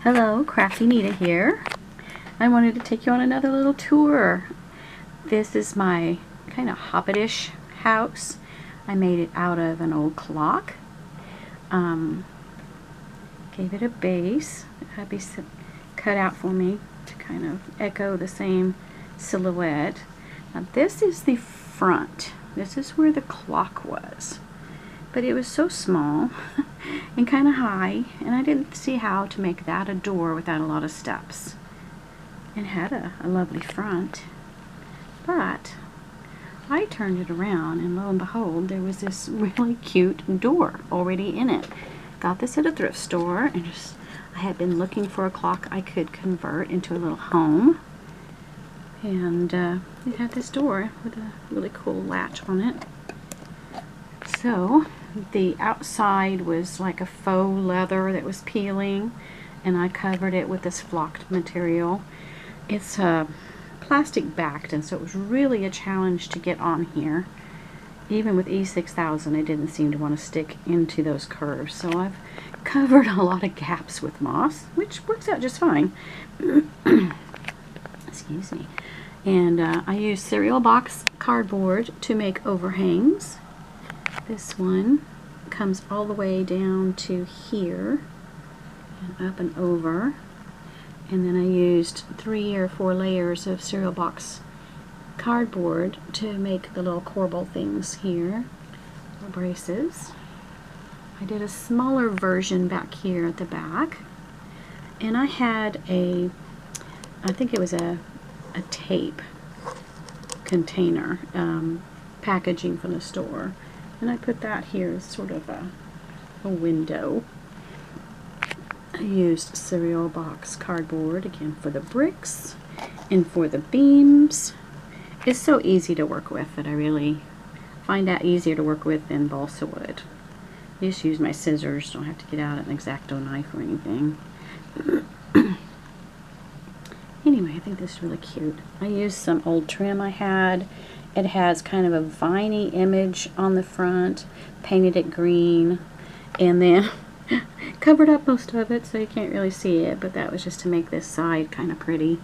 Hello, Crafty Nita here. I wanted to take you on another little tour. This is my kind of hobbitish house. I made it out of an old clock. Gave it a base. It had to be cut out for me to kind of echo the same silhouette. Now this is the front. This is where the clock was. But it was so small and kind of high, and I didn't see how to make that a door without a lot of steps. It had a lovely front, but I turned it around and lo and behold, there was this really cute door already in it. Got this at a thrift store, and I had been looking for a clock I could convert into a little home, and it had this door with a really cool latch on it. So the outside was like a faux leather that was peeling, and I covered it with this flocked material. It's plastic backed, and so it was really a challenge to get on here. Even with E6000, it didn't seem to want to stick into those curves. So I've covered a lot of gaps with moss, which works out just fine. Excuse me. And I used cereal box cardboard to make overhangs. This one comes all the way down to here and up and over. And then I used 3 or 4 layers of cereal box cardboard to make the little corbel things here, the braces. I did a smaller version back here at the back, and I had I think it was a tape container packaging from the store, and I put that here as sort of a window. I used cereal box cardboard again for the bricks and for the beams. It's so easy to work with that I really find that easier to work with than balsa wood. I just use my scissors, don't have to get out an X-Acto knife or anything. Anyway, I think this is really cute. I used some old trim I had. It has kind of a viney image on the front, painted it green, and then covered up most of it so you can't really see it, but that was just to make this side kind of pretty.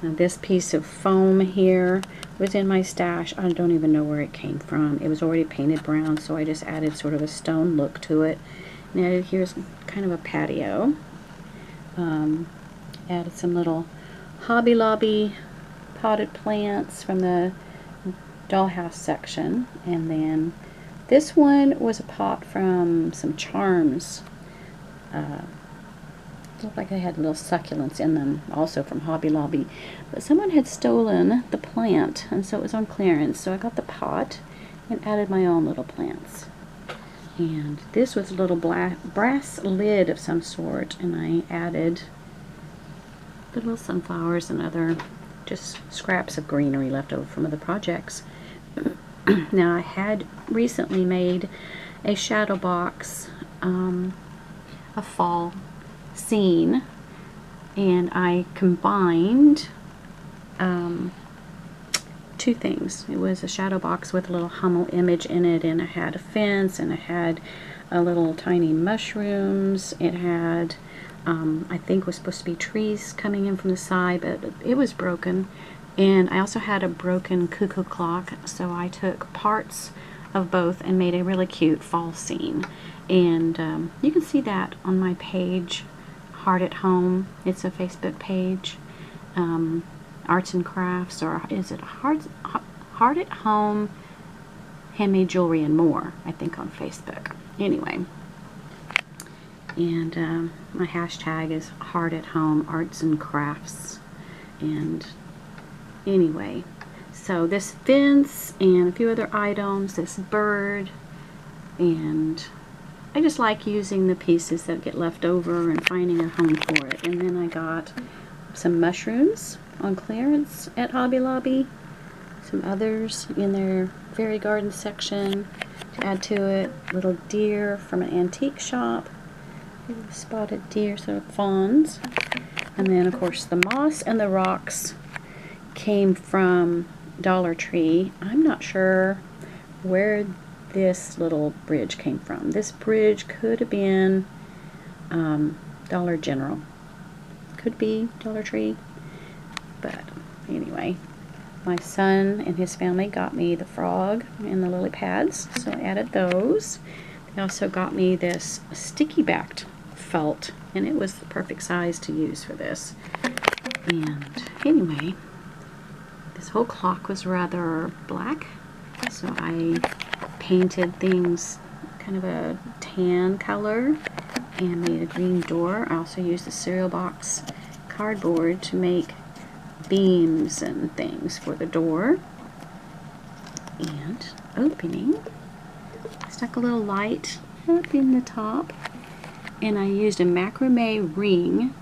Now this piece of foam here was in my stash. I don't even know where it came from. It was already painted brown, so I just added sort of a stone look to it. And added here's kind of a patio. Added some little Hobby Lobby potted plants from the dollhouse section, and then this one was a pot from some charms. Looked like they had little succulents in them, also from Hobby Lobby, but someone had stolen the plant, and so it was on clearance. So I got the pot and added my own little plants. And this was a little brass lid of some sort, and I added little sunflowers and other just scraps of greenery left over from other projects. Now I had recently made a shadow box, a fall scene, and I combined 2 things. It was a shadow box with a little Hummel image in it, and it had a fence, and it had a little tiny mushrooms. It had I think was supposed to be trees coming in from the side, but it was broken. And I also had a broken cuckoo clock, so I took parts of both and made a really cute fall scene. And you can see that on my page, Heart at Home. It's a Facebook page, Arts and Crafts, or is it Heart at Home, Handmade Jewelry and More, I think, on Facebook. Anyway, and my hashtag is Heart at Home Arts and Crafts. And anyway, so this fence and a few other items, this bird, and I just like using the pieces that get left over and finding a home for it. And then I got some mushrooms on clearance at Hobby Lobby, some others in their fairy garden section to add to it, little deer from an antique shop, spotted deer, sort of fawns, and then of course the moss and the rocks came from Dollar Tree. I'm not sure where this little bridge came from. This bridge could have been Dollar General. Could be Dollar Tree. But anyway, my son and his family got me the frog and the lily pads, so I added those. They also got me this sticky backed felt, and it was the perfect size to use for this. And anyway, this whole clock was rather black, so I painted things kind of a tan color and made a green door. I also used the cereal box cardboard to make beams and things for the door. And opening, I stuck a little light up in the top, and I used a macrame ring.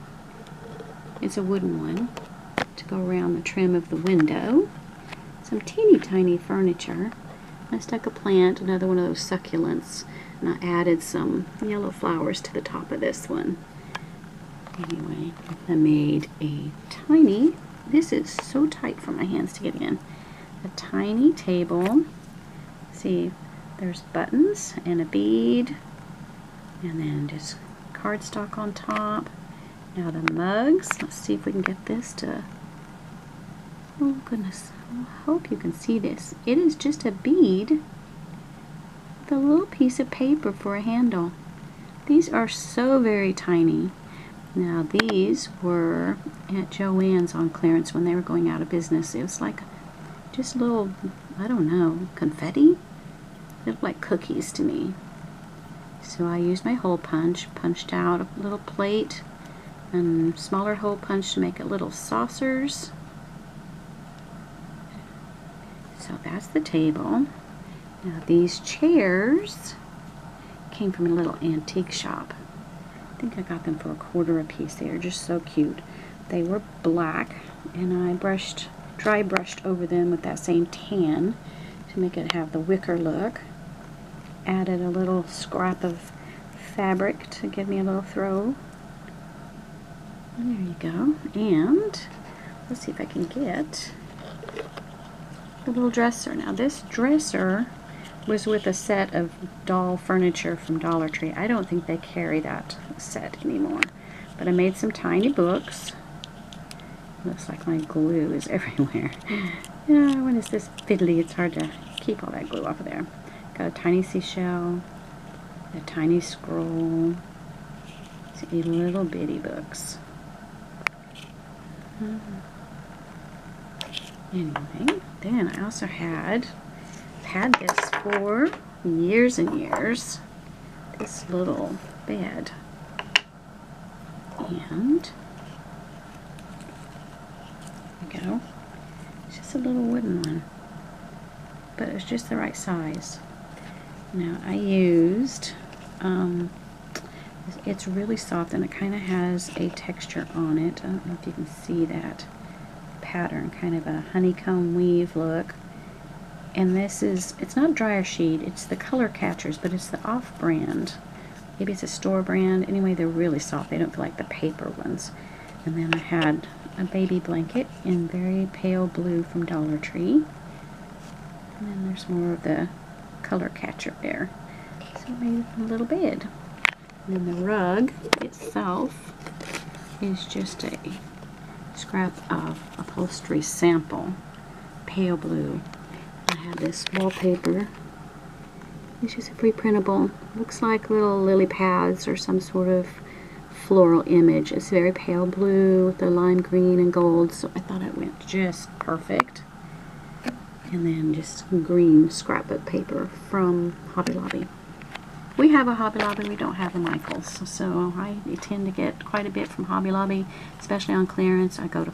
It's a wooden one to go around the trim of the window. Some teeny tiny furniture. I stuck a plant, another one of those succulents, and I added some yellow flowers to the top of this one. Anyway, I made a tiny, this is so tight for my hands to get in, a tiny table. See, there's buttons and a bead, and then just cardstock on top. Now the mugs, let's see if we can get this to, oh goodness, I hope you can see this. It is just a bead with a little piece of paper for a handle. These are so very tiny. Now these were at Joann's on clearance when they were going out of business. It was like just little, I don't know, confetti? They look like cookies to me. So I used my hole punch, punched out a little plate and smaller hole punch to make it little saucers. So that's the table. Now these chairs came from a little antique shop. I think I got them for $1 a piece. They are just so cute. They were black, and I dry brushed over them with that same tan to make it have the wicker look. Added a little scrap of fabric to give me a little throw. And there you go. And let's see if I can get the little dresser. Now this dresser was with a set of doll furniture from Dollar Tree. I don't think they carry that set anymore. But I made some tiny books. Looks like my glue is everywhere. Yeah, when it's this fiddly, it's hard to keep all that glue off of there. Got a tiny seashell, a tiny scroll, some little bitty books. Anyway, then I also had this for years and years, this little bed. And there you go. It's just a little wooden one, but it's just the right size. Now I used, it's really soft and it kind of has a texture on it. I don't know if you can see that pattern, kind of a honeycomb weave look. And this is, it's not dryer sheet, it's the color catchers, but it's the off-brand. Maybe it's a store brand. Anyway, they're really soft. They don't feel like the paper ones. And then I had a baby blanket in very pale blue from Dollar Tree. And then there's more of the color catcher there. So I made a little bed. And then the rug itself is just a scrap of upholstery sample, pale blue. I have this wallpaper. It's just a free printable. Looks like little lily pads or some sort of floral image. It's very pale blue with the lime green and gold, so I thought it went just perfect. And then just green scrapbook paper from Hobby Lobby. We have a Hobby Lobby, we don't have a Michaels, so I tend to get quite a bit from Hobby Lobby, especially on clearance. I go to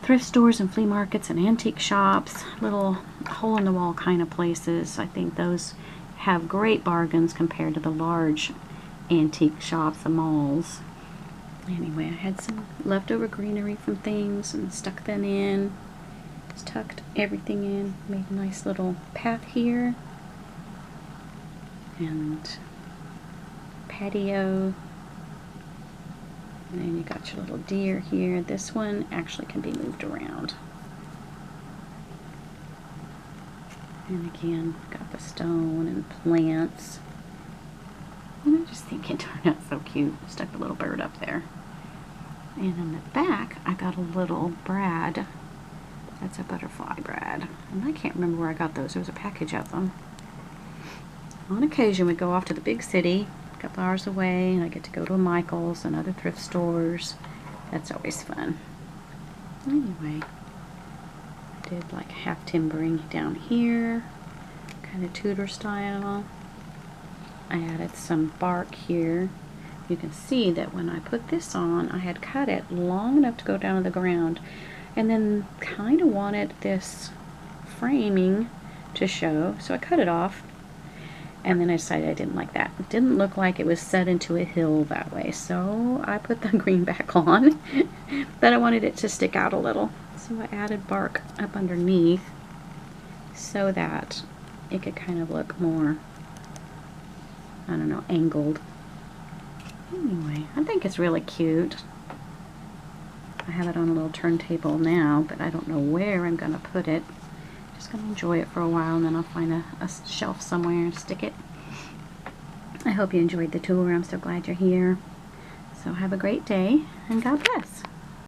thrift stores and flea markets and antique shops, little hole-in-the-wall kind of places. I think those have great bargains compared to the large antique shops, the malls. Anyway, I had some leftover greenery from things and stuck them in. Just tucked everything in, made a nice little path here. And patio. And then you got your little deer here. This one actually can be moved around. And again, got the stone and plants. And I just think it turned out so cute. Stuck a little bird up there. And on the back, I got a little brad. That's a butterfly brad. And I can't remember where I got those. There was a package of them. On occasion, we go off to the big city, a couple hours away, and I get to go to a Michael's and other thrift stores. That's always fun. Anyway, I did like half timbering down here, kind of Tudor style. I added some bark here. You can see that when I put this on, I had cut it long enough to go down to the ground, and then kind of wanted this framing to show, so I cut it off, and then I decided I didn't like that. It didn't look like it was set into a hill that way, so I put the green back on, but I wanted it to stick out a little, so I added bark up underneath so that it could kind of look more, I don't know, angled. Anyway, I think it's really cute. I have it on a little turntable now, but I don't know where I'm going to put it. Just going to enjoy it for a while, and then I'll find a shelf somewhere and stick it. I hope you enjoyed the tour. I'm so glad you're here. So have a great day, and God bless.